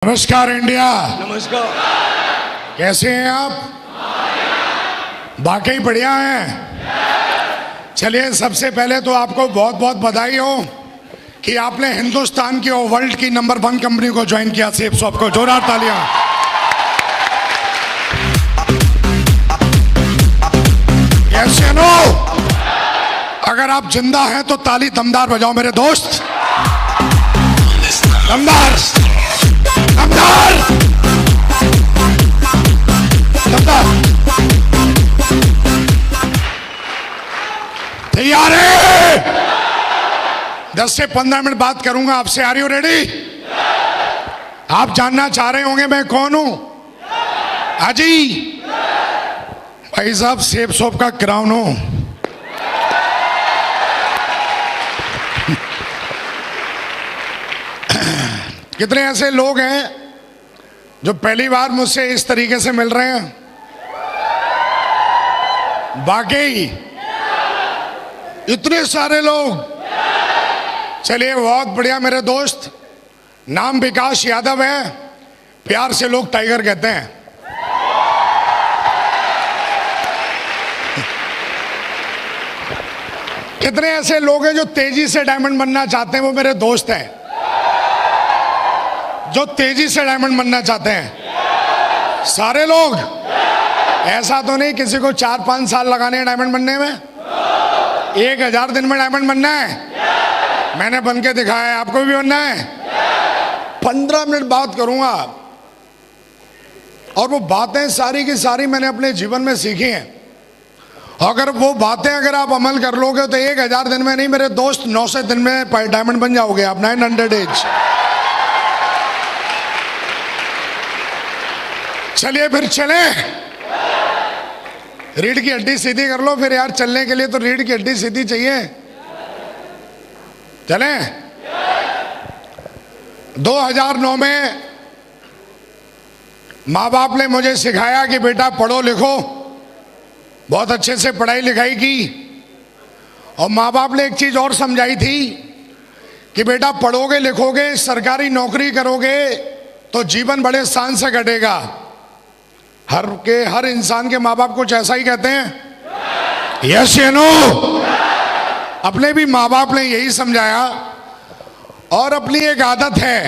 नमस्कार इंडिया। नमस्कार। कैसे हैं आप? वाकई बढ़िया हैं। चलिए, सबसे पहले तो आपको बहुत बहुत बधाई हो कि आपने हिंदुस्तान की और वर्ल्ड की नंबर 1 कंपनी को ज्वाइन किया, सेफ शॉप को। जोरदार तालियां। कैसे नो? अगर आप जिंदा हैं तो ताली दमदार बजाओ मेरे दोस्त। दमदार दमदार दमदार। तैयार है? 10 से 15 मिनट बात करूंगा आपसे। Are you ready? आप जानना चाह रहे होंगे मैं कौन हूं। हाजी भाई साहब, सेफ शॉप का क्राउन हूं। कितने ऐसे लोग हैं जो पहली बार मुझसे इस तरीके से मिल रहे हैं? वाकई इतने सारे लोग। चलिए, बहुत बढ़िया मेरे दोस्त। नाम विकास यादव है, प्यार से लोग टाइगर कहते हैं। कितने ऐसे लोग हैं जो तेजी से डायमंड बनना चाहते हैं? वो मेरे दोस्त हैं जो तेजी से डायमंड बनना चाहते हैं। सारे लोग। ऐसा तो नहीं किसी को 4-5 साल लगाने हैं डायमंड बनने में। 1000 दिन में डायमंड बनना है। मैंने बन के दिखाया है, आपको भी बनना है। 15 मिनट बात करूंगा और वो बातें सारी की सारी मैंने अपने जीवन में सीखी हैं। अगर वो बातें अगर आप अमल कर लोगे तो 1000 दिन में नहीं मेरे दोस्त, 900 दिन में डायमंड बन जाओगे आप। 900 डेज। चलिए फिर चलें। रीढ़ की हड्डी सीधी कर लो फिर यार। चलने के लिए तो रीढ़ की हड्डी सीधी चाहिए। चलें। 2009 में माँ बाप ने मुझे सिखाया कि बेटा पढ़ो लिखो। बहुत अच्छे से पढ़ाई लिखाई की। और माँ बाप ने एक चीज और समझाई थी कि बेटा पढ़ोगे लिखोगे, सरकारी नौकरी करोगे तो जीवन बड़े शान से कटेगा। हर इंसान के माँ बाप कुछ ऐसा ही कहते हैं। यस या नो? अपने भी माँ बाप ने यही समझाया। और अपनी एक आदत है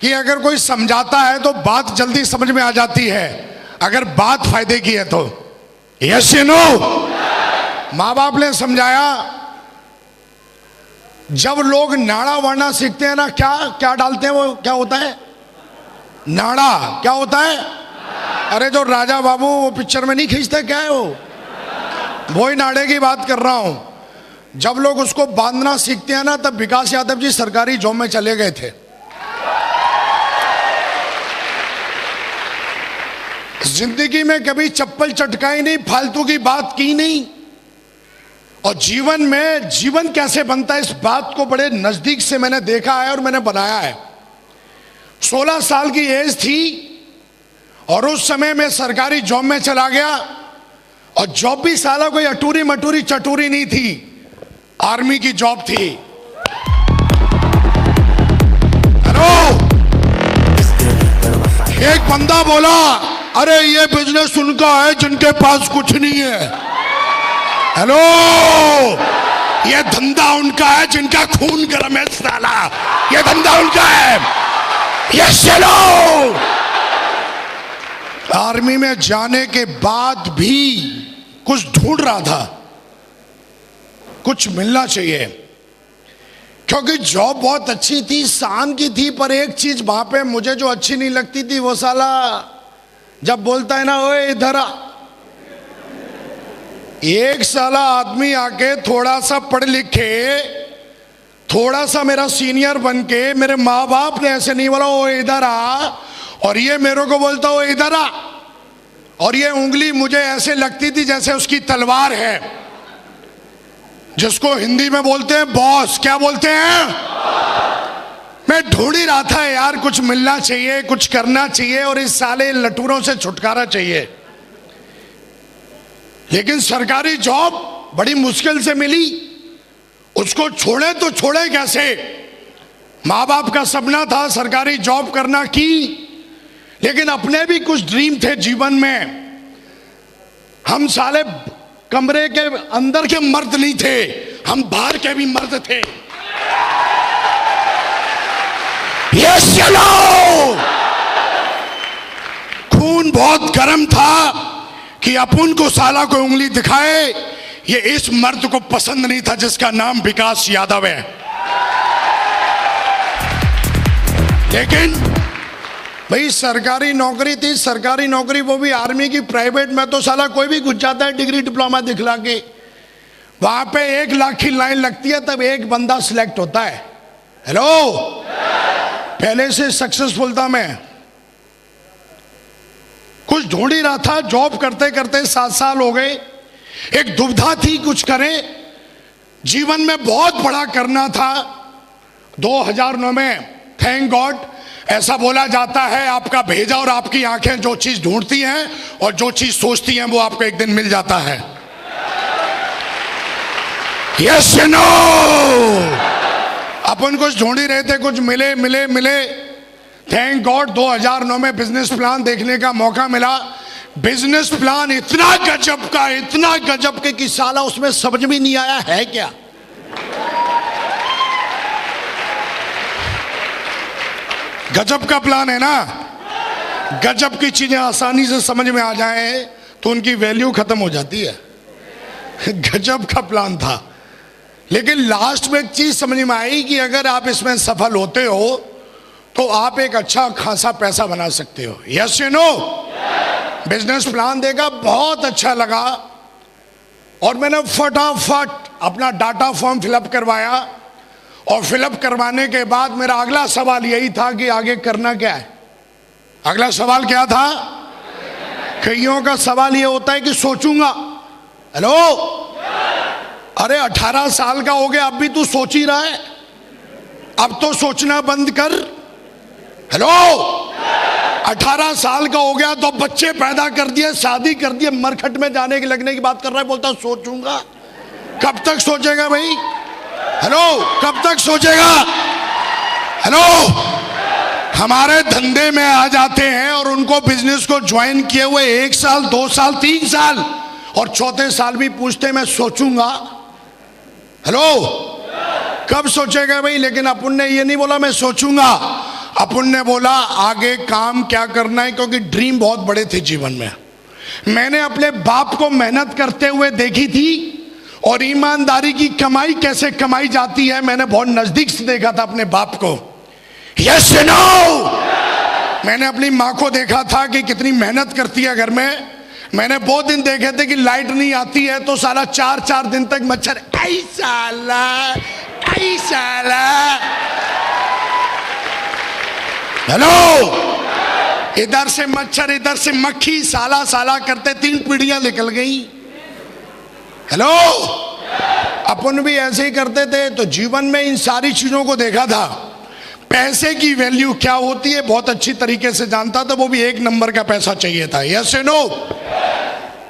कि अगर कोई समझाता है तो बात जल्दी समझ में आ जाती है, अगर बात फायदे की है तो। यस या नो? माँ बाप ने समझाया, जब लोग नाड़ा वाड़ा सीखते हैं ना, क्या क्या डालते हैं वो, क्या होता है? नाड़ा। क्या होता है? अरे जो राजा बाबू वो पिक्चर में नहीं खींचते, क्या है वो ही नाड़े की बात कर रहा हूं। जब लोग उसको बांधना सीखते हैं ना, तब विकास यादव जी सरकारी जॉब में चले गए थे। जिंदगी में कभी चप्पल चटकाई नहीं, फालतू की बात की नहीं। और जीवन में जीवन कैसे बनता है, इस बात को बड़े नजदीक से मैंने देखा है और मैंने बनाया है। 16 साल की एज थी और उस समय मैं सरकारी जॉब में चला गया। और जॉब भी साला कोई अटूरी मटूरी चटूरी नहीं थी, आर्मी की जॉब थी। हेलो, एक बंदा बोला, अरे ये बिजनेस उनका है जिनके पास कुछ नहीं है। हेलो, ये धंधा उनका है जिनका खून गर्म है साला। ये धंधा उनका है। ये चलो। आर्मी में जाने के बाद भी कुछ ढूंढ रहा था, कुछ मिलना चाहिए। क्योंकि जॉब बहुत अच्छी थी, शान की थी, पर एक चीज वहां पे मुझे जो अच्छी नहीं लगती थी, वो साला जब बोलता है ना, ओए इधर आ। एक साला आदमी आके थोड़ा सा पढ़ लिखे, थोड़ा सा मेरा सीनियर बन के, मेरे माँ बाप ने ऐसे नहीं बोला ओ इधर आ, और ये मेरे को बोलता ओ इधर आ। और ये उंगली मुझे ऐसे लगती थी जैसे उसकी तलवार है, जिसको हिंदी में बोलते हैं बॉस। क्या बोलते हैं? मैं ढूंढ ही रहा था यार, कुछ मिलना चाहिए, कुछ करना चाहिए और इस साले लटूरों से छुटकारा चाहिए। लेकिन सरकारी जॉब बड़ी मुश्किल से मिली। उसको छोड़े तो छोड़े कैसे? माँ बाप का सपना था सरकारी जॉब करना की, लेकिन अपने भी कुछ ड्रीम थे जीवन में। हम साले कमरे के अंदर के मर्द नहीं थे, हम बाहर के भी मर्द थे। यस चलो, खून बहुत गर्म था कि अपुन को साला को उंगली दिखाए। ये इस मर्द को पसंद नहीं था जिसका नाम विकास यादव है। लेकिन भाई सरकारी नौकरी थी, सरकारी नौकरी वो भी आर्मी की, प्राइवेट में तो साला कोई भी घुस जाता है डिग्री डिप्लोमा दिखला के। वहां पे 1 लाख की लाइन लगती है, तब एक बंदा सिलेक्ट होता है। हेलो, पहले से सक्सेसफुल था मैं, कुछ ढूंढ ही रहा था, जॉब करते करते 7 साल हो गए। एक दुविधा थी कुछ करें, जीवन में बहुत बड़ा करना था। 2009 में थैंक गॉड, ऐसा बोला जाता है आपका भेजा और आपकी आंखें जो चीज ढूंढती हैं और जो चीज सोचती हैं वो आपको एक दिन मिल जाता है। यस नो, अपन कुछ ढूंढ ही रहे थे, कुछ मिले मिले मिले। थैंक गॉड 2009 में बिजनेस प्लान देखने का मौका मिला। बिजनेस प्लान इतना गजब के कि साला उसमें समझ में नहीं आया है क्या। गजब का प्लान है ना, गजब की चीजें आसानी से समझ में आ जाए तो उनकी वैल्यू खत्म हो जाती है। गजब का प्लान था, लेकिन लास्ट में एक चीज समझ में आई कि अगर आप इसमें सफल होते हो तो आप एक अच्छा खासा पैसा बना सकते हो। Yes you know, business plan देखा, बहुत अच्छा लगा और मैंने फटाफट अपना डाटा फॉर्म फिलअप करवाया। और फिलअप करवाने के बाद मेरा अगला सवाल यही था कि आगे करना क्या है। अगला सवाल क्या था? कईयों का सवाल ये होता है कि सोचूंगा। हेलो, अरे 18 साल का हो गया, अब भी तू सोच ही रहा है? अब तो सोचना बंद कर। हेलो, 18 साल का हो गया तो बच्चे पैदा कर दिए, शादी कर दिए, मरखट में जाने के लगने की बात कर रहा है, बोलता सोचूंगा। कब तक सोचेगा भाई? हेलो, कब तक सोचेगा? हेलो, हमारे धंधे में आ जाते हैं और उनको बिजनेस को ज्वाइन किए हुए 1 साल 2 साल 3 साल और चौथे साल भी पूछते मैं सोचूंगा। हेलो, कब सोचेगा भाई? लेकिन अपन ने ये नहीं बोला मैं सोचूंगा, अपन ने बोला आगे काम क्या करना है, क्योंकि ड्रीम बहुत बड़े थे जीवन में। मैंने अपने बाप को मेहनत करते हुए देखी थी और ईमानदारी की कमाई कैसे कमाई जाती है मैंने बहुत नजदीक से देखा था अपने बाप को। यस नो, मैंने अपनी माँ को देखा था कि कितनी मेहनत करती है घर में। मैंने बहुत दिन देखे थे कि लाइट नहीं आती है तो साला 4-4 दिन तक मच्छर ऐसा। हेलो, इधर से मच्छर इधर से मक्खी, साला करते 3 पीढ़ियां निकल गई। हेलो, अपन भी ऐसे ही करते थे। तो जीवन में इन सारी चीजों को देखा था। पैसे की वैल्यू क्या होती है बहुत अच्छी तरीके से जानता था, वो भी 1 नंबर का पैसा चाहिए था। यस नो,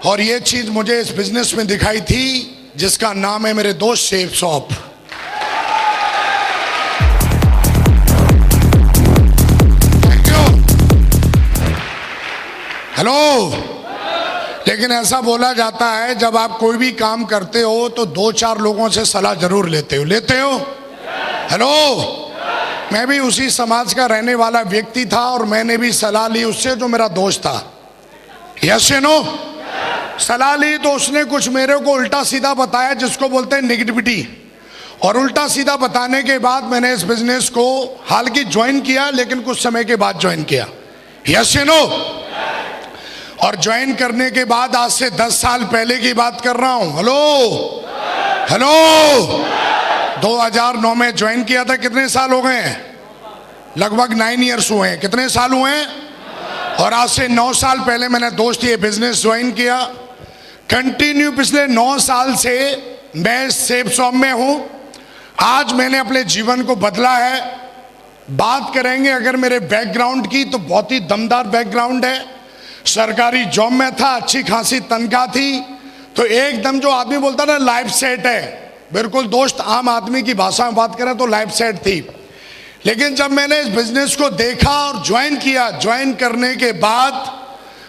और ये चीज मुझे इस बिजनेस में दिखाई थी जिसका नाम है मेरे दोस्त शेफ शॉप। हेलो, लेकिन ऐसा बोला जाता है जब आप कोई भी काम करते हो तो 2-4 लोगों से सलाह जरूर लेते हो। हेलो, मैं भी उसी समाज का रहने वाला व्यक्ति था और मैंने भी सलाह ली उससे जो मेरा दोस्त था। यस नो, सलाह ली तो उसने कुछ मेरे को उल्टा सीधा बताया जिसको बोलते हैं नेगेटिविटी। और उल्टा सीधा बताने के बाद मैंने इस बिजनेस को हाल की ज्वाइन किया, लेकिन कुछ समय के बाद ज्वाइन किया। यस नो, और ज्वाइन करने के बाद आज से 10 साल पहले की बात कर रहा हूं। हेलो, 2009 में ज्वाइन किया था। कितने साल हो गए हैं? लगभग 9 इयर्स हुए हैं। कितने साल हुए हैं? और आज से 9 साल पहले मैंने दोस्त ये बिजनेस ज्वाइन किया। कंटिन्यू पिछले 9 साल से मैं सेफ शॉप में हूं। आज मैंने अपने जीवन को बदला है। बात करेंगे अगर मेरे बैकग्राउंड की तो बहुत ही दमदार बैकग्राउंड है। सरकारी जॉब में था, अच्छी खासी तनख्वाह थी, तो एकदम जो आदमी बोलता ना लाइफ सेट है, बिल्कुल दोस्त आम आदमी की भाषा में बात करें तो लाइफ सेट थी। लेकिन जब मैंने इस बिजनेस को देखा और ज्वाइन किया, ज्वाइन करने के बाद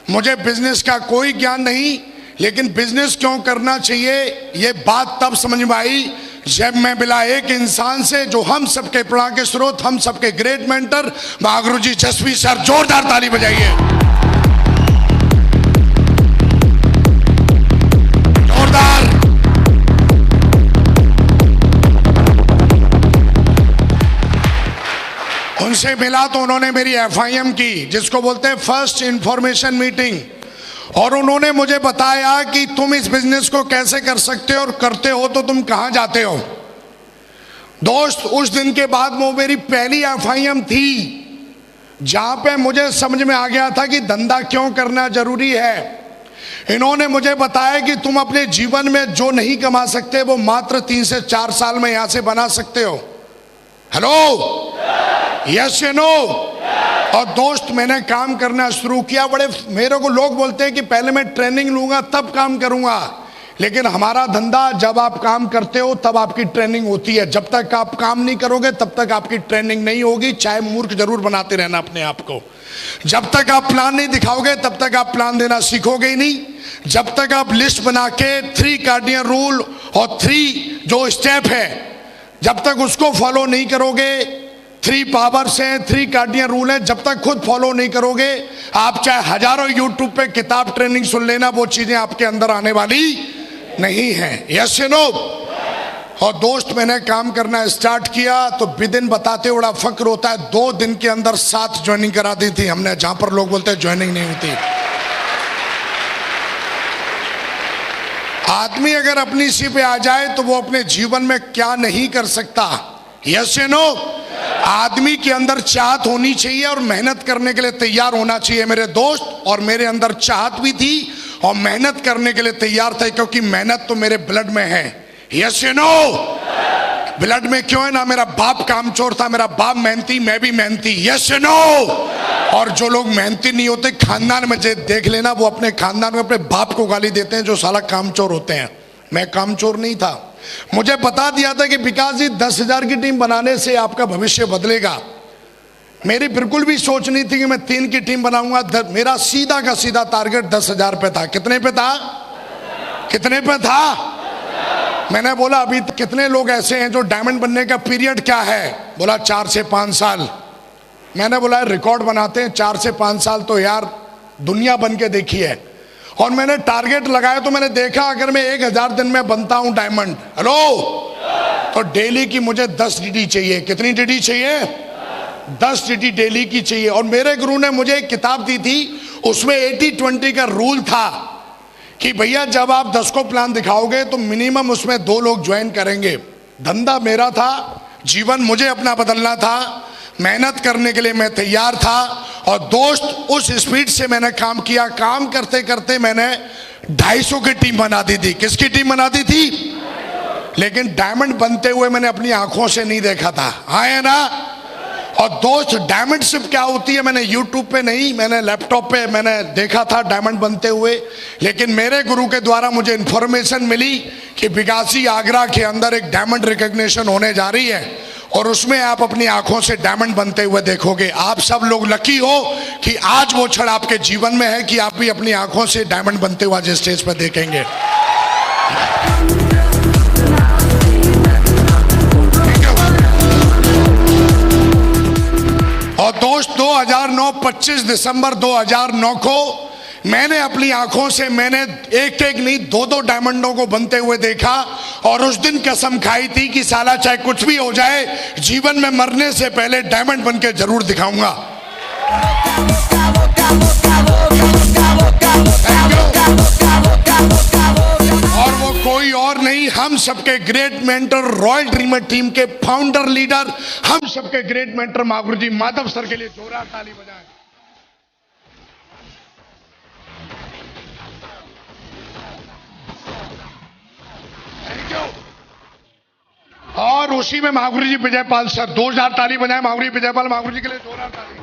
मुझे बिजनेस का कोई ज्ञान नहीं, लेकिन बिजनेस क्यों करना चाहिए ये बात तब समझ में आई जब मैं मिला एक इंसान से जो हम सबके प्रेरणा के स्रोत, हम सबके ग्रेट मेंटर महागुरु जी जसवी सर। जोरदार ताली बजाइए, जोरदार। उनसे मिला तो उन्होंने मेरी FIM की, जिसको बोलते हैं फर्स्ट इंफॉर्मेशन मीटिंग, और उन्होंने मुझे बताया कि तुम इस बिजनेस को कैसे कर सकते हो और करते हो तो तुम कहां जाते हो। दोस्त, उस दिन के बाद वो मेरी पहली FIM थी जहां पे मुझे समझ में आ गया था कि धंधा क्यों करना जरूरी है। इन्होंने मुझे बताया कि तुम अपने जीवन में जो नहीं कमा सकते वो मात्र 3 से 4 साल में यहां से बना सकते हो। हेलो, यस या नो? और दोस्त, मैंने काम करना शुरू किया। बड़े मेरे को लोग बोलते हैं कि पहले मैं ट्रेनिंग लूंगा तब काम करूंगा, लेकिन हमारा धंधा जब आप काम करते हो तब आपकी ट्रेनिंग होती है। जब तक आप काम नहीं करोगे तब तक आपकी ट्रेनिंग नहीं होगी, चाहे मूर्ख जरूर बनाते रहना अपने आप को। जब तक आप प्लान नहीं दिखाओगे तब तक आप प्लान देना सीखोगे ही नहीं। जब तक आप लिस्ट बना के 3 कार्डियन रूल और 3 जो स्टेप है, जब तक उसको फॉलो नहीं करोगे, 3 पावर्स हैं, 3 कार्डियन रूल है, जब तक खुद फॉलो नहीं करोगे, आप चाहे हजारों यूट्यूब पे किताब ट्रेनिंग सुन लेना, वो चीजें आपके अंदर आने वाली नहीं है। यस या नो? और दोस्त, मैंने काम करना स्टार्ट किया तो विदिन बताते बड़ा फक्र होता है, 2 दिन के अंदर 7 ज्वाइनिंग करा दी थी हमने, जहां पर लोग बोलते हैं ज्वाइनिंग नहीं होती। आदमी अगर अपनी इसी पे आ जाए तो वो अपने जीवन में क्या नहीं कर सकता। यस या नो? आदमी के अंदर चाहत होनी चाहिए और मेहनत करने के लिए तैयार होना चाहिए मेरे दोस्त। और मेरे अंदर चाहत भी थी और मेहनत करने के लिए तैयार थे, क्योंकि मेहनत तो मेरे ब्लड में है। यस या नो? ब्लड में क्यों है ना? मेरा बाप कामचोर था, मेरा बाप मेहनती, मैं भी मेहनती। यस या नो? और जो लोग मेहनती नहीं होते खानदान में देख लेना, वो अपने खानदान में अपने बाप को गाली देते हैं जो साला कामचोर होते हैं। मैं कामचोर नहीं था। मुझे बता दिया था कि विकास जी 10,000 की टीम बनाने से आपका भविष्य बदलेगा। मेरी बिल्कुल भी सोच नहीं थी कि मैं 3 की टीम बनाऊंगा। मेरा सीधा का सीधा टारगेट 10,000 पे था। कितने पे था? कितने पे था? मैंने बोला अभी कितने लोग ऐसे हैं जो डायमंड बनने का पीरियड क्या है? बोला 4 से 5 साल। मैंने बोला रिकॉर्ड बनाते हैं, 4 से 5 साल तो यार दुनिया बन के देखी है। और मैंने टारगेट लगाया तो मैंने देखा अगर मैं 1000 दिन में बनता हूं डायमंड, हेलो, तो डेली की मुझे 10 DD चाहिए। कितनी DD चाहिए? 10 DD डेली की चाहिए। और मेरे गुरु ने मुझे एक किताब दी थी, उसमें 80-20 का रूल था कि भैया जब आप 10 को प्लान दिखाओगे तो मिनिमम उसमें 2 लोग ज्वाइन करेंगे। धंधा मेरा था, जीवन मुझे अपना बदलना था, मेहनत करने के लिए मैं तैयार था। और दोस्त, उस स्पीड से मैंने काम किया। काम करते करते मैंने 250 की टीम बना दी थी। किसकी टीम बना दी थी? लेकिन डायमंड बनते हुए मैंने अपनी आंखों से नहीं देखा था। हाँ है ना? और दोस्त, डायमंड शिप क्या होती है मैंने यूट्यूब पे नहीं, मैंने लैपटॉप पे मैंने देखा था डायमंड बनते हुए। लेकिन मेरे गुरु के द्वारा मुझे इंफॉर्मेशन मिली कि विकासी आगरा के अंदर एक डायमंड रिकॉग्निशन होने जा रही है और उसमें आप अपनी आंखों से डायमंड बनते हुए देखोगे। आप सब लोग लकी हो कि आज वो क्षण आपके जीवन में है कि आप भी अपनी आंखों से डायमंड बनते हुए आज स्टेज पर देखेंगे। और दोस्त, 2009 25 दिसंबर 2009 को मैंने अपनी आंखों से मैंने एक नहीं 2 डायमंडों को बनते हुए देखा। और उस दिन कसम खाई थी कि साला चाहे कुछ भी हो जाए, जीवन में मरने से पहले डायमंड बन के जरूर दिखाऊंगा। और वो कोई और नहीं, हम सबके great mentor, royal dreamer team के फाउंडर लीडर, हम सबके ग्रेट मेंटर महागुरु जी माधव सर के लिए जोरदार ताली बजाएं। और उसी में महागुरु जी विजयपाल सर, 2000 ताली बजाएं महागुरु जी विजयपाल, महागुरु जी के लिए जोरदार ताली।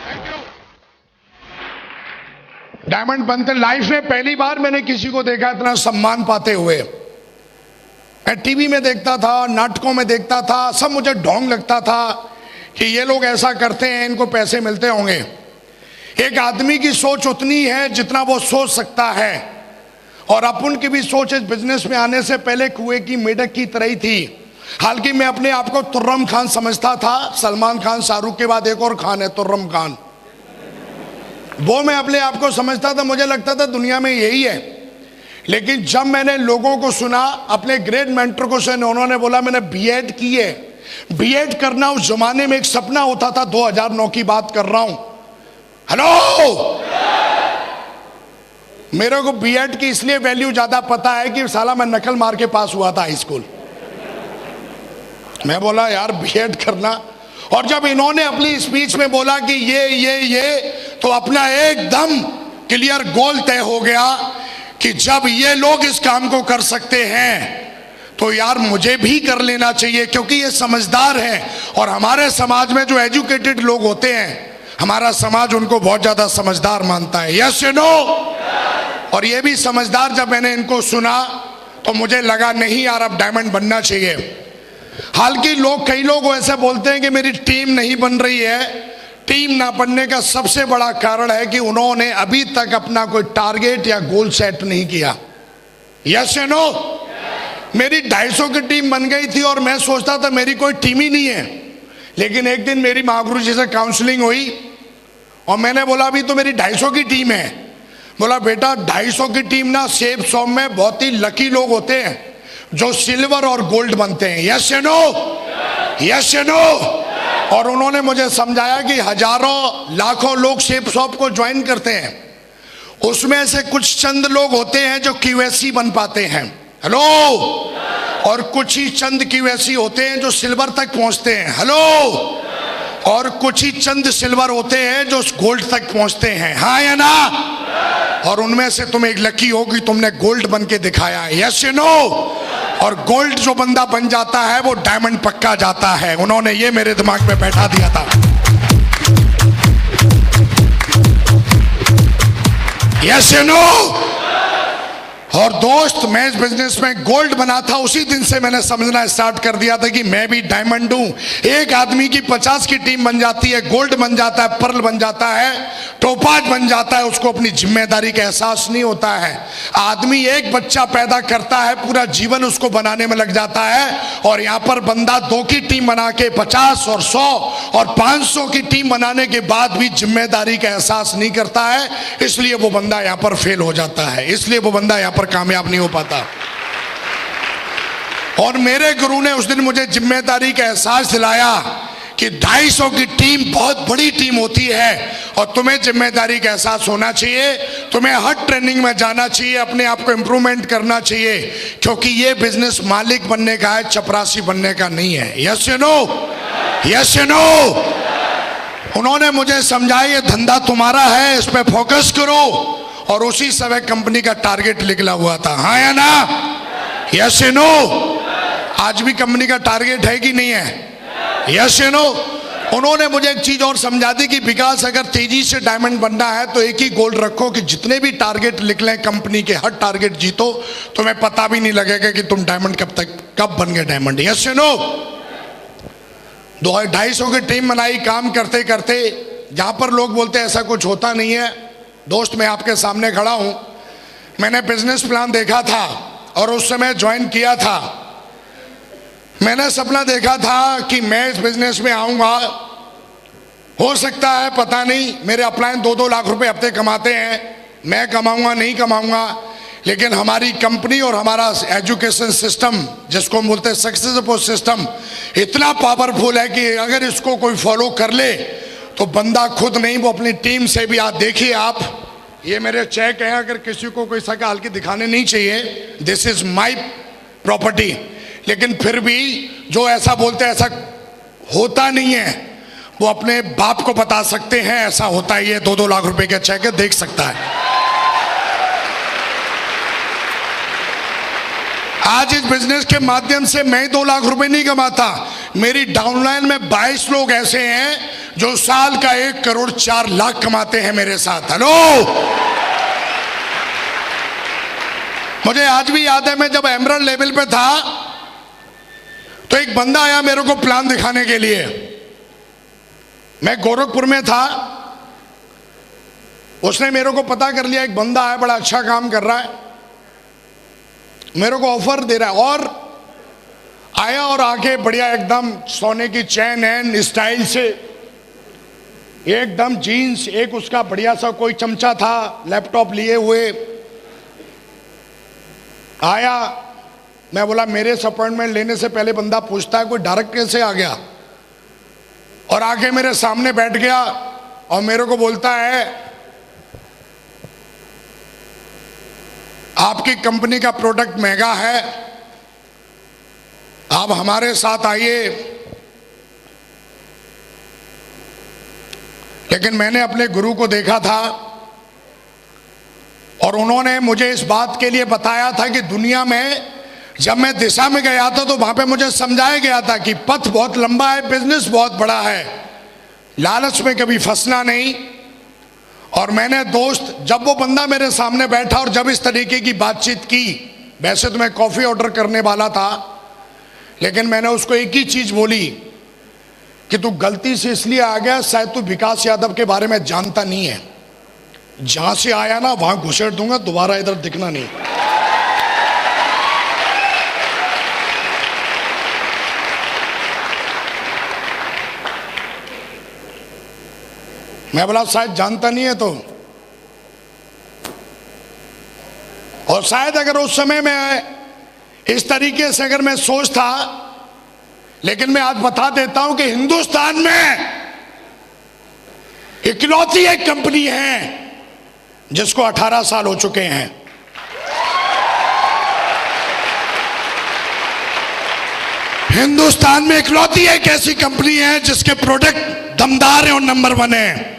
Thank you. डायमंड बनते लाइफ में पहली बार मैंने किसी को देखा इतना सम्मान पाते हुए। मैं टीवी में देखता था, नाटकों में देखता था, सब मुझे ढोंग लगता था कि ये लोग ऐसा करते हैं, इनको पैसे मिलते होंगे। एक आदमी की सोच उतनी है जितना वो सोच सकता है, और अपन की भी सोच इस बिजनेस में आने से पहले कुएं की मेढक की तरह ही थी। हालांकि मैं अपने आप को तुर्रम खान समझता था। सलमान खान, शाहरुख के बाद एक और खान है, तुर्रम खान। वो मैं अपने आप को समझता था, मुझे लगता था दुनिया में यही है। लेकिन जब मैंने लोगों को सुना, अपने ग्रेट मेंटर को सुना, उन्होंने बोला मैंने बीएड की है। बीएड करना उस जमाने में एक सपना होता था। 2009 की बात कर रहा हूं। हेलो, मेरे को बीएड की इसलिए वैल्यू ज्यादा पता है कि साला मैं नकल मार के पास हुआ था हाई स्कूल। मैं बोला यार बीएड करना, और जब इन्होंने अपनी स्पीच में बोला कि ये तो अपना एकदम क्लियर गोल तय हो गया कि जब ये लोग इस काम को कर सकते हैं तो यार मुझे भी कर लेना चाहिए, क्योंकि ये समझदार हैं। और हमारे समाज में जो एजुकेटेड लोग होते हैं, हमारा समाज उनको बहुत ज्यादा समझदार मानता है। यस या नो? और ये भी समझदार। जब मैंने इनको सुना तो मुझे लगा नहीं यार, अब डायमंड बनना चाहिए। हालांकि कई लोग ऐसे बोलते हैं कि मेरी टीम नहीं बन रही है। टीम ना बनने का सबसे बड़ा कारण है कि उन्होंने अभी तक अपना कोई टारगेट या गोल सेट नहीं किया। यस या नो? मेरी 250 की टीम बन गई थी और मैं सोचता था मेरी कोई टीम ही नहीं है। लेकिन एक दिन मेरी महागुरु जी से काउंसलिंग हुई और मैंने बोला अभी तो मेरी 250 की टीम है। बोला बेटा 250 की टीम ना, सेब सॉम में बहुत ही लकी लोग होते हैं जो सिल्वर और गोल्ड बनते हैं। यस या नो? यस या नो? और उन्होंने मुझे समझाया कि हजारों लाखों लोग शेप शॉप को ज्वाइन करते हैं, उसमें से कुछ चंद लोग होते हैं जो क्यूएससी बन पाते हैं। हेलो? और कुछ ही चंद क्यूएससी होते हैं जो सिल्वर तक पहुंचते हैं। हेलो? और कुछ ही चंद सिल्वर होते हैं जो गोल्ड तक पहुंचते हैं। हाँ या ना? और उनमें से तुम एक लकी हो कि तुमने गोल्ड बन के दिखाया है। यस या नो? और गोल्ड जो बंदा बन जाता है वो डायमंड पक्का जाता है। उन्होंने ये मेरे दिमाग में बैठा दिया था। यस या नो? और दोस्त, मैं इस बिजनेस में गोल्ड बना था, उसी दिन से मैंने समझना स्टार्ट कर दिया था कि मैं भी डायमंड हूं। एक आदमी की 50 की टीम बन जाती है, गोल्ड बन जाता है, पर्ल बन जाता है, टोपाज बन जाता है, उसको अपनी जिम्मेदारी का एहसास नहीं होता है। आदमी एक बच्चा पैदा करता है, पूरा जीवन उसको बनाने में लग जाता है। और यहाँ पर बंदा 2 की टीम बना के 50 और 100 और 500 की टीम बनाने के बाद भी जिम्मेदारी का एहसास नहीं करता है, इसलिए वो बंदा यहाँ पर फेल हो जाता है, इसलिए वो बंदा यहाँ पर कामयाब नहीं हो पाता। और मेरे गुरु ने उस दिन मुझे जिम्मेदारी का एहसास दिलाया कि 250 की टीम बहुत बड़ी टीम होती है और तुम्हें जिम्मेदारी का एहसास होना चाहिए। तुम्हें हर ट्रेनिंग में जाना चाहिए, अपने आप को इंप्रूवमेंट करना चाहिए, क्योंकि ये बिजनेस मालिक बनने का है, चपरासी बनने का नहीं है। यस या नो? यस या नो? उन्होंने मुझे समझाया ये धंधा तुम्हारा है, इस पे फोकस करो। और उसी समय कंपनी का टारगेट निकला हुआ था। हाँ या ना? यस या नो? आज भी कंपनी का टारगेट है कि नहीं है? यस या नो? उन्होंने मुझे एक चीज और समझा दी कि विकास, अगर तेजी से डायमंड बनना है तो एक ही गोल रखो कि जितने भी टारगेट निकले कंपनी के, हर टारगेट जीतो, तुम्हें पता भी नहीं लगेगा कि तुम डायमंड कब बन गए डायमंड। यस या नो? 250 की टीम बनाई, काम करते करते। जहां पर लोग बोलते हैं ऐसा कुछ होता नहीं है, दोस्त मैं आपके सामने खड़ा हूं। मैंने बिजनेस प्लान देखा था और उस समय ज्वाइन किया था। मैंने सपना देखा था कि मैं इस बिजनेस में आऊंगा। हो सकता है, पता नहीं, मेरे अपलाइन 2-2 लाख रुपए हफ्ते कमाते हैं, मैं कमाऊंगा नहीं कमाऊंगा, लेकिन हमारी कंपनी और हमारा एजुकेशन सिस्टम, जिसको हम बोलते हैं सक्सेसफुल सिस्टम, इतना पावरफुल है कि अगर इसको कोई फॉलो कर ले तो बंदा खुद नहीं, वो अपनी टीम से भी। आप देखिए, आप ये मेरे चेक हैं, अगर किसी को कोई सका हल्की दिखाने नहीं चाहिए, दिस इज माई प्रॉपर्टी, लेकिन फिर भी जो ऐसा बोलते हैं ऐसा होता नहीं है, वो अपने बाप को बता सकते हैं ऐसा होता ही है। 2-2 लाख रुपए का चेक है, देख सकता है। आज इस बिजनेस के माध्यम से मैं 2 लाख रुपए नहीं कमाता, मेरी डाउनलाइन में 22 लोग ऐसे हैं जो साल का 1 करोड़ 4 लाख कमाते हैं मेरे साथ। हेलो? मुझे आज भी याद है, मैं जब एमरल्ड लेवल पे था तो एक बंदा आया मेरे को प्लान दिखाने के लिए। मैं गोरखपुर में था, उसने मेरे को पता कर लिया एक बंदा है बड़ा अच्छा काम कर रहा है, मेरे को ऑफर दे रहा है। और आया और आके बढ़िया एकदम सोने की चैन एन स्टाइल से, एकदम जीन्स, एक उसका बढ़िया सा कोई चमचा था लैपटॉप लिए हुए आया। मैं बोला मेरे से अपॉइंटमेंट लेने से पहले बंदा पूछता है कोई डायरेक्ट कैसे आ गया, और आके मेरे सामने बैठ गया और मेरे को बोलता है आपकी कंपनी का प्रोडक्ट महंगा है, आप हमारे साथ आइए। लेकिन मैंने अपने गुरु को देखा था और उन्होंने मुझे इस बात के लिए बताया था कि दुनिया में जब मैं दिशा में गया था तो वहां पे मुझे समझाया गया था कि पथ बहुत लंबा है, बिजनेस बहुत बड़ा है, लालच में कभी फंसना नहीं। और मैंने दोस्त, जब वो बंदा मेरे सामने बैठा और जब इस तरीके की बातचीत की, वैसे तो मैं कॉफी ऑर्डर करने वाला था, लेकिन मैंने उसको एक ही चीज बोली कि तू गलती से इसलिए आ गया, शायद तू विकास यादव के बारे में जानता नहीं है, जहां से आया ना वहां घुसेड़ दूंगा, दोबारा इधर दिखना नहीं। मैं बोला शायद जानता नहीं है तो, और शायद अगर उस समय में इस तरीके से अगर मैं सोचता, लेकिन मैं आज बता देता हूं कि हिंदुस्तान में इकलौती एक कंपनी है जिसको 18 साल हो चुके हैं। हिंदुस्तान में इकलौती एक ऐसी कंपनी है जिसके प्रोडक्ट दमदार है और नंबर 1 है।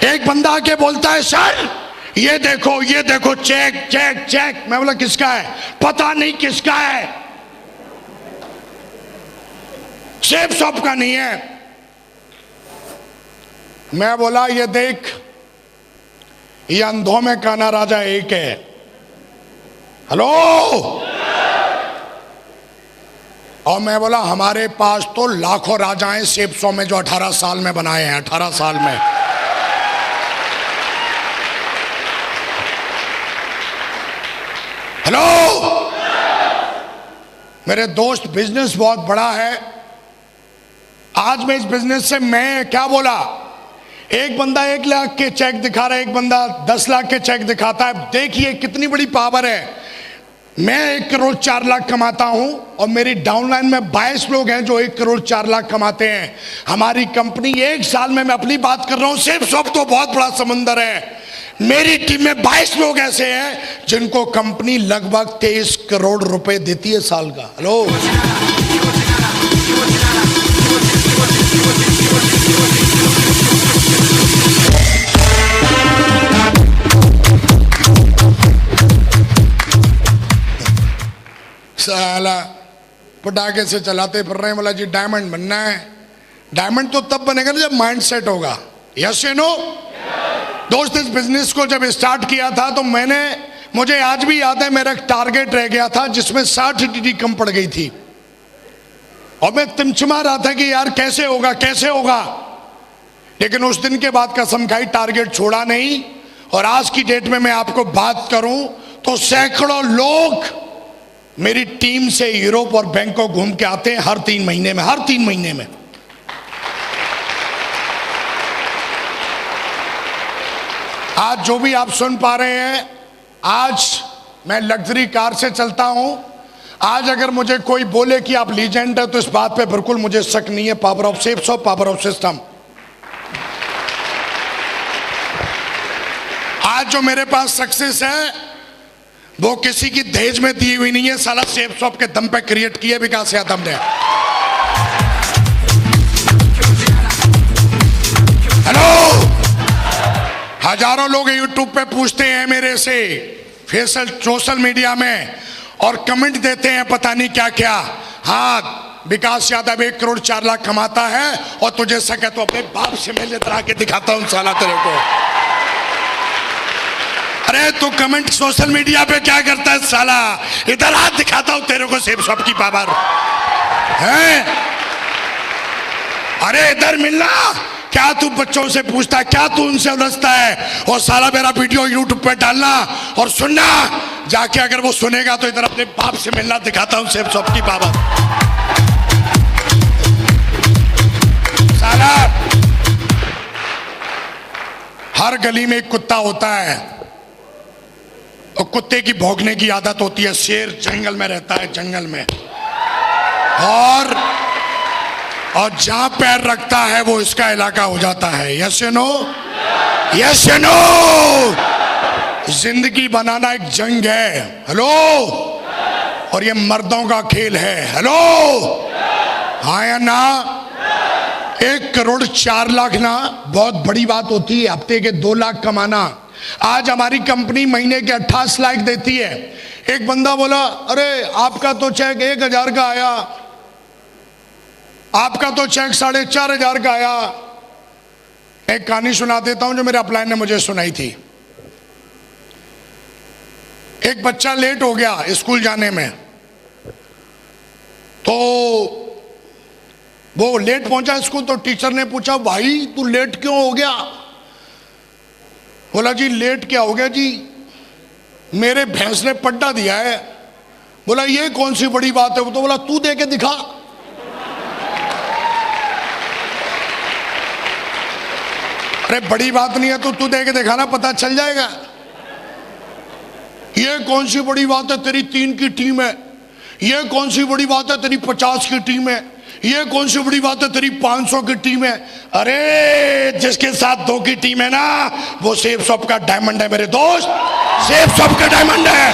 एक बंदा आके बोलता है सर ये देखो चेक चेक चेक। मैं बोला किसका है? पता नहीं किसका है, सेफ शॉप का नहीं है। मैं बोला ये देख, ये अंधों में काना राजा एक है। हेलो। और मैं बोला हमारे पास तो लाखों राजाएं सेफ शॉप में जो 18 साल में बनाए हैं, 18 साल में। हेलो। मेरे दोस्त, बिजनेस बहुत बड़ा है। आज मैं इस बिजनेस से मैं क्या बोला, एक बंदा 1 लाख के चेक दिखा रहा है, एक बंदा 10 लाख के चेक दिखाता है। देखिए कितनी बड़ी पावर है। मैं 1 करोड़ 4 लाख कमाता हूं और मेरी डाउनलाइन में 22 लोग हैं जो 1 करोड़ 4 लाख कमाते हैं। हमारी कंपनी 1 साल में, मैं अपनी बात कर रहा हूं, सिर्फ सब तो बहुत बड़ा समंदर है। मेरी टीम में 22 लोग ऐसे हैं जिनको कंपनी लगभग 23 करोड़ रुपए देती है साल का। हेलो। साला पटाखे से चलाते फिर रहे हैं, बोला जी डायमंड बनना है। डायमंड तो तब बनेगा ना जब माइंड सेट होगा। यस या नो? दोस्त, इस बिजनेस को जब स्टार्ट किया था तो मुझे आज भी याद है, मेरा एक टारगेट रह गया था जिसमें 60 टीडी कम पड़ गई थी और मैं तिमचमा रहा था कि यार कैसे होगा कैसे होगा। लेकिन उस दिन के बाद कसम खाई, टारगेट छोड़ा नहीं। और आज की डेट में मैं आपको बात करूं तो सैकड़ों लोग मेरी टीम से यूरोप और बैंकॉक घूम के आते हैं हर 3 महीने में, हर 3 महीने में। आज जो भी आप सुन पा रहे हैं, आज मैं लग्जरी कार से चलता हूं। आज अगर मुझे कोई बोले कि आप लीजेंड है तो इस बात पे बिल्कुल मुझे शक नहीं है। पावर ऑफ सेफ्स और पावर ऑफ सिस्टम। आज जो मेरे पास सक्सेस है वो किसी की दहेज में दी हुई नहीं है, साला सेफ शॉप के दम पे क्रिएट किए विकास यादव ने। हेलो। हजारों लोग यूट्यूब पे पूछते हैं मेरे से, सोशल मीडिया में, और कमेंट देते हैं पता नहीं क्या क्या। हाँ, विकास यादव 1 करोड़ 4 लाख कमाता है और तुझे सके तो अपने बाप से मिलने तरह के दिखाता हूं साला तेरे को। अरे तू कमेंट सोशल मीडिया पे क्या करता है साला? इधर हाथ दिखाता हूं तेरे को सेब शॉप की पावर है। अरे इधर मिलना। क्या तू बच्चों से पूछता है? क्या तू उनसे उलझता है? और साला मेरा वीडियो यूट्यूब पे डालना और सुनना जाके। अगर वो सुनेगा तो इधर अपने बाप से मिलना। दिखाता हूं सेब शॉप की पावर साला। हर गली में एक कुत्ता होता है और कुत्ते की भौंकने की आदत होती है। शेर जंगल में रहता है, जंगल में, और जहां पैर रखता है वो इसका इलाका हो जाता है। यस या नो? यस या नो? जिंदगी बनाना एक जंग है। हेलो? और ये मर्दों का खेल है। हेलो? हाँ या ना? 1,04,00,000 ना बहुत बड़ी बात होती है। हफ्ते के 2 लाख कमाना। आज हमारी कंपनी महीने के 28 लाख देती है। एक बंदा बोला, अरे आपका तो चेक 1,000 का आया, आपका तो चेक 4,500 का आया। एक कहानी सुना देता हूं जो मेरे अपलाइन ने मुझे सुनाई थी। एक बच्चा लेट हो गया स्कूल जाने में, तो वो लेट पहुंचा स्कूल। तो टीचर ने पूछा, भाई तू लेट क्यों हो गया? बोला, जी लेट क्या हो गया जी, मेरे भैंस ने पट्टा दिया है। बोला, ये कौन सी बड़ी बात है? वो तो बोला, तू दे के दिखा। अरे बड़ी बात नहीं है तो तू दे के दिखाना, पता चल जाएगा। ये कौन सी बड़ी बात है, तेरी 3 की टीम है। ये कौन सी बड़ी बात है, तेरी 50 की टीम है। ये कौन सी बड़ी बात है, तेरी 500 की टीम है। अरे जिसके साथ 2 की टीम है ना, वो सेब शॉप का डायमंड है मेरे दोस्त। सेब शॉप का डायमंड है।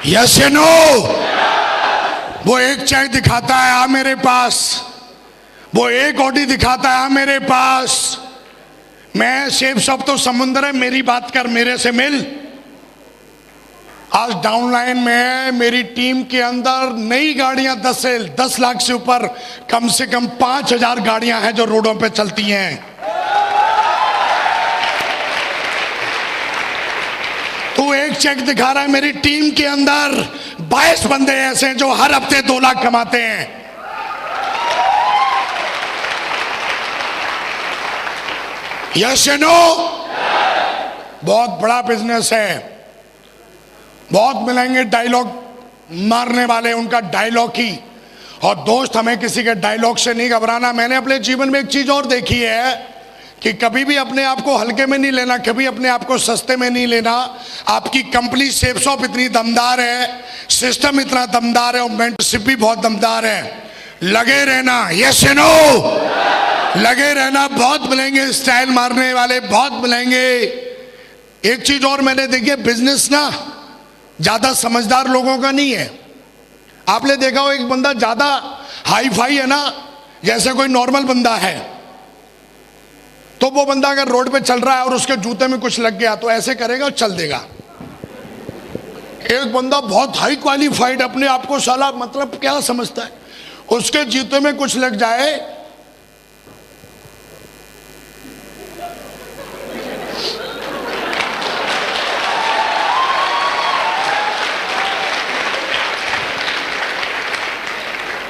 यस या नो? वो एक चेक दिखाता है, आ मेरे पास। वो एक ऑडी दिखाता है, आ मेरे पास। मैं सेब शॉप तो समुंदर है, मेरी बात कर, मेरे से मिल। आज डाउनलाइन में मेरी टीम के अंदर नई गाड़ियां 10 लाख से ऊपर, कम से कम 5,000 गाड़ियां हैं जो रोडों पे चलती हैं। तू एक चेक दिखा रहा है, मेरी टीम के अंदर 22 बंदे ऐसे हैं जो हर हफ्ते 2 लाख कमाते हैं। यस या नो? बहुत बड़ा बिजनेस है। बहुत मिलेंगे डायलॉग मारने वाले, उनका डायलॉग ही। और दोस्त, हमें किसी के डायलॉग से नहीं घबराना। मैंने अपने जीवन में एक चीज और देखी है कि कभी भी अपने आप को हल्के में नहीं लेना, कभी अपने आप को सस्ते में नहीं लेना। आपकी कंपनी सेब शॉप इतनी दमदार है, सिस्टम इतना दमदार है और मेंटरशिप भी बहुत दमदार है। लगे रहना। यस या नो? लगे रहना। बहुत मिलेंगे स्टाइल मारने वाले, बहुत मिलेंगे। एक चीज और मैंने देखी है, बिजनेस ना ज्यादा समझदार लोगों का नहीं है। आपने देखा हो, एक बंदा ज्यादा हाई फाई है ना, जैसे कोई नॉर्मल बंदा है, तो वो बंदा अगर रोड पे चल रहा है और उसके जूते में कुछ लग गया तो ऐसे करेगा और चल देगा। एक बंदा बहुत हाई क्वालिफाइड, अपने आप को साला मतलब क्या समझता है, उसके जूते में कुछ लग जाए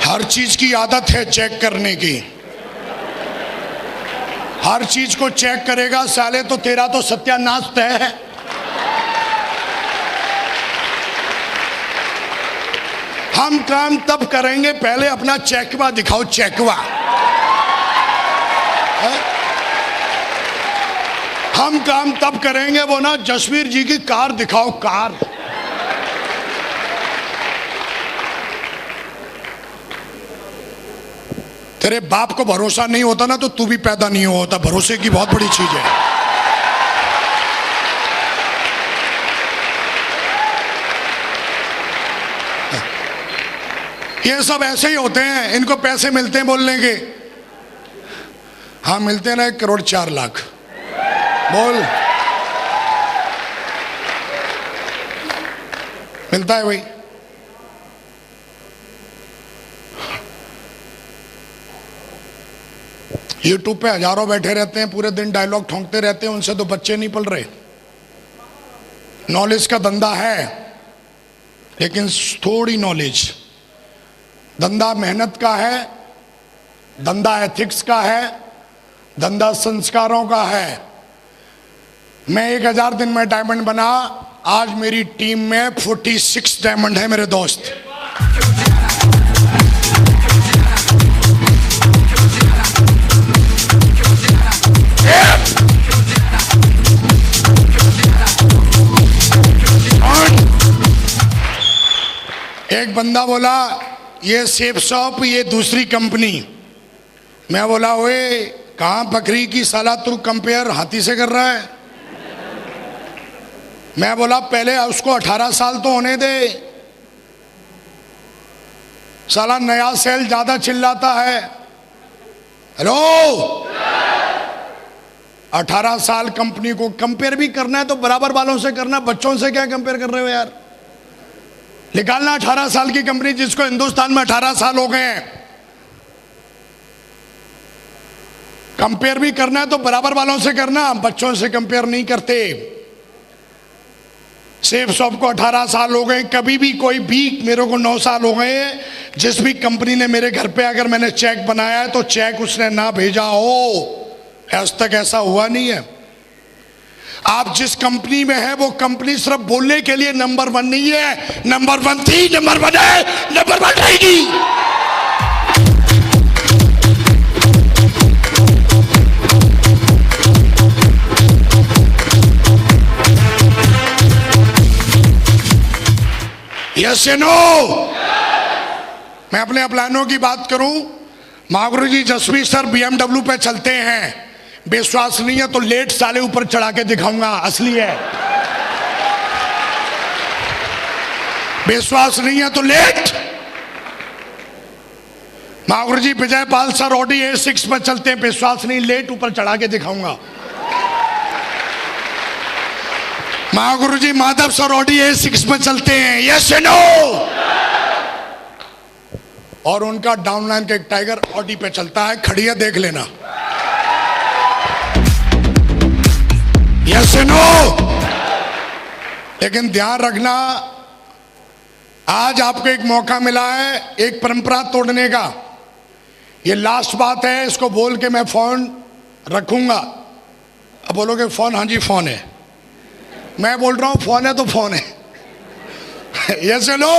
हर चीज की आदत है चेक करने की। हर चीज को चेक करेगा साले तो तेरा तो सत्यानाश तय है। हम काम तब करेंगे, पहले अपना चेकवा दिखाओ, चेकवा। हम काम तब करेंगे, वो ना जसवीर जी की कार दिखाओ, कार। तेरे बाप को भरोसा नहीं होता ना तो तू भी पैदा नहीं होता। भरोसे की बहुत बड़ी चीज है। ये सब ऐसे ही होते हैं, इनको पैसे मिलते हैं बोलने के। हाँ मिलते हैं ना, 1,04,00,000 बोल, मिलता है भाई। यूट्यूब पे हजारों बैठे रहते हैं, पूरे दिन डायलॉग ठोंकते रहते हैं, उनसे तो बच्चे नहीं पल रहे। नॉलेज का धंधा है, लेकिन थोड़ी नॉलेज। धंधा मेहनत का है, धंधा एथिक्स का है, धंधा संस्कारों का है। मैं 1000 दिन में डायमंड बना, आज मेरी टीम में 46 डायमंड है मेरे दोस्त। एक बंदा बोला ये सेफ शॉप, ये दूसरी कंपनी। मैं बोला ओए कहां बकरी की साला, तू कंपेयर हाथी से कर रहा है। मैं बोला पहले उसको 18 साल तो होने दे, साला नया सेल ज्यादा चिल्लाता है। हेलो, 18 साल कंपनी को कंपेयर भी करना है तो बराबर वालों से करना, बच्चों से क्या कंपेयर कर रहे हो यार। निकालना 18 साल की कंपनी जिसको हिंदुस्तान में 18 साल हो गए हैं। कंपेयर भी करना है तो बराबर वालों से करना, बच्चों से कंपेयर नहीं करते। सेफ शॉप को 18 साल हो गए, कभी भी कोई भी, मेरे को 9 साल हो गए। जिस भी कंपनी ने मेरे घर पे अगर मैंने चेक बनाया है तो चेक उसने ना भेजा हो, आज तक ऐसा हुआ नहीं है। आप जिस कंपनी में है वो कंपनी सिर्फ बोलने के लिए नंबर 1 नहीं है, नंबर 1 थी, नंबर 1 है, नंबर 1 रहेगी। यस या नो? मैं अपने प्लानों की बात करूं, महागुरु जी जसवीर सर BMW पे चलते हैं, विश्वास नहीं है तो लेट साले ऊपर चढ़ा के दिखाऊंगा, असली है। विश्वास नहीं है तो लेट। महागुरु जी Vijay Pal sir Audi A6 पर चलते हैं, विश्वास नहीं, लेट ऊपर चढ़ा के दिखाऊंगा। महागुरु जी माधव सर ऑडी A6 पर चलते हैं, यस या नो? और उनका डाउनलाइन का एक टाइगर ऑडी पे चलता है, खड़ी है, देख लेना। यस या नो? लेकिन ध्यान रखना, आज आपको एक मौका मिला है एक परंपरा तोड़ने का। ये लास्ट बात है, इसको बोल के मैं फोन रखूंगा। अब बोलोगे फोन, हाँ जी फोन है। मैं बोल रहा हूं फोन है तो फोन है। यस या नो?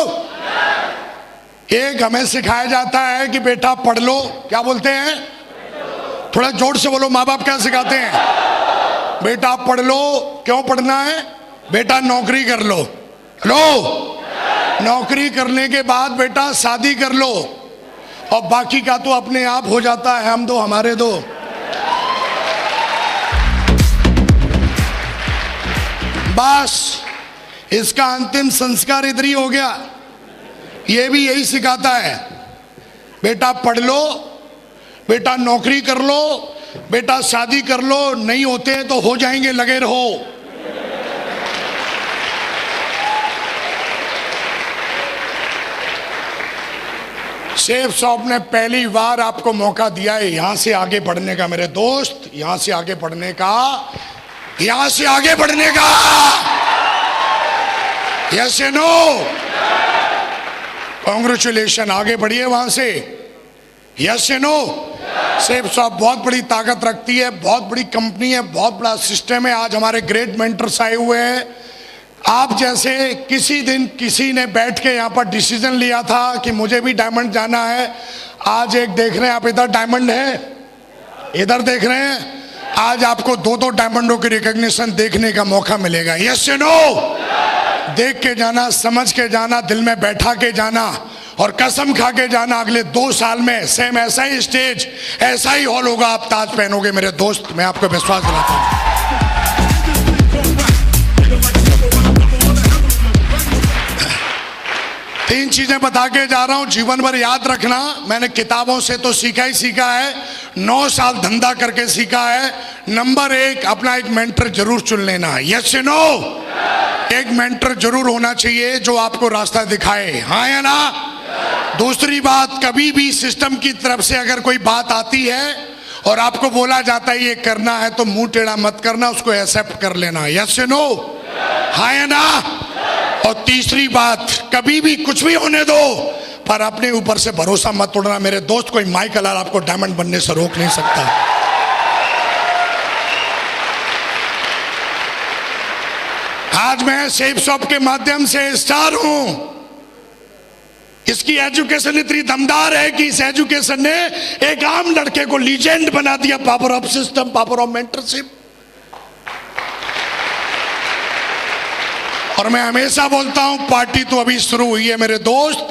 एक हमें सिखाया जाता है कि बेटा पढ़ लो, क्या बोलते हैं? थोड़ा जोर से बोलो, माँ बाप क्या सिखाते हैं? बेटा पढ़ लो। क्यों पढ़ना है? बेटा नौकरी कर लो। लो, नौकरी करने के बाद बेटा शादी कर लो, और बाकी का तो अपने आप हो जाता है, हम दो हमारे दो। बस इसका अंतिम संस्कार इधर ही हो गया। ये भी यही सिखाता है, बेटा पढ़ लो, बेटा नौकरी कर लो, बेटा शादी कर लो, नहीं होते हैं तो हो जाएंगे, लगे रहो। सेफ शॉप ने पहली बार आपको मौका दिया है यहां से आगे बढ़ने का मेरे दोस्त, यहां से आगे बढ़ने का, यहां से आगे बढ़ने का। यस या नो? कांग्रेचुलेशन, आगे बढ़िए वहां से। यस या नो? सेफ शॉप बहुत बड़ी ताकत रखती है, बहुत बड़ी कंपनी है, बहुत बड़ा सिस्टम है। आज हमारे ग्रेट मेंटर्स आए हुए हैं। आप जैसे किसी दिन किसी ने बैठ के यहाँ पर डिसीजन लिया था कि मुझे भी डायमंड जाना है, आज एक देख रहे हैं आप, इधर डायमंड है, इधर देख रहे हैं, आज आपको 2-2 डायमंडों की रिकॉग्निशन देखने का मौका मिलेगा। यस या नो? देख के जाना, समझ के जाना, दिल में बैठा के जाना, और कसम खा के जाना अगले 2 साल में सेम ऐसा ही स्टेज, ऐसा ही हॉल होगा, आप ताज पहनोगे मेरे दोस्त, मैं आपको विश्वास दिलाता हूं। तीन चीजें बता के जा रहा हूं, जीवन भर याद रखना। मैंने किताबों से तो सीखा ही सीखा है, 9 साल धंधा करके सीखा है। नंबर 1, अपना एक मेंटर जरूर चुन लेना। यस या नो? एक मेंटर जरूर होना चाहिए जो आपको रास्ता दिखाए, हाँ या ना? दूसरी बात, कभी भी सिस्टम की तरफ से अगर कोई बात आती है और आपको बोला जाता है ये करना है, तो मुंह टेढ़ा मत करना, उसको एक्सेप्ट कर लेना। यस या नो? हाँ या ना? और तीसरी बात, कभी भी कुछ भी होने दो, पर अपने ऊपर से भरोसा मत तोड़ना। मेरे दोस्त, कोई माइकल आपको डायमंड बनने से रोक नहीं सकता। आज मैं सेफ शॉप के माध्यम से स्टार हूं। इसकी एजुकेशन इतनी दमदार है कि इस एजुकेशन ने एक आम लड़के को लीजेंड बना दिया। Power of system, power of mentorship. और मैं हमेशा बोलता हूं, पार्टी तो अभी शुरू हुई है मेरे दोस्त।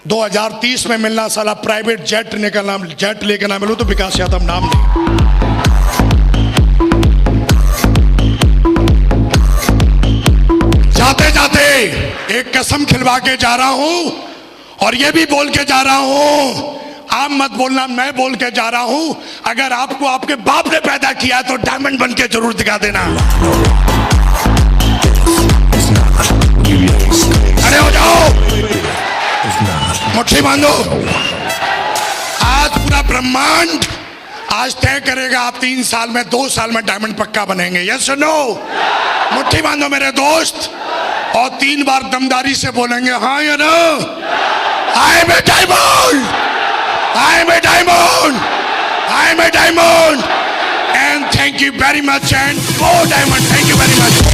2030 में मिलना, साला प्राइवेट जेट निकलना, जेट लेकर ना मिलूं तो विकास यादव नाम नहीं। जाते जाते एक कसम खिलवा के जा रहा हूं, और ये भी बोल के जा रहा हूं, आप मत बोलना, मैं बोल के जा रहा हूं, अगर आपको आपके बाप ने पैदा किया तो डायमंड बन के जरूर दिखा देना। खड़े हो जाओ, मुट्ठी बांधो। आज पूरा ब्रह्मांड आज तय करेगा, आप 3 साल में, 2 साल में डायमंड पक्का बनेंगे। यस और नो? मुट्ठी बांधो मेरे दोस्त, और 3 बार दमदारी से बोलेंगे, हाँ या no? I am a diamond, I am a diamond, I am a diamond. And thank you very much, and go diamond. Thank you very much.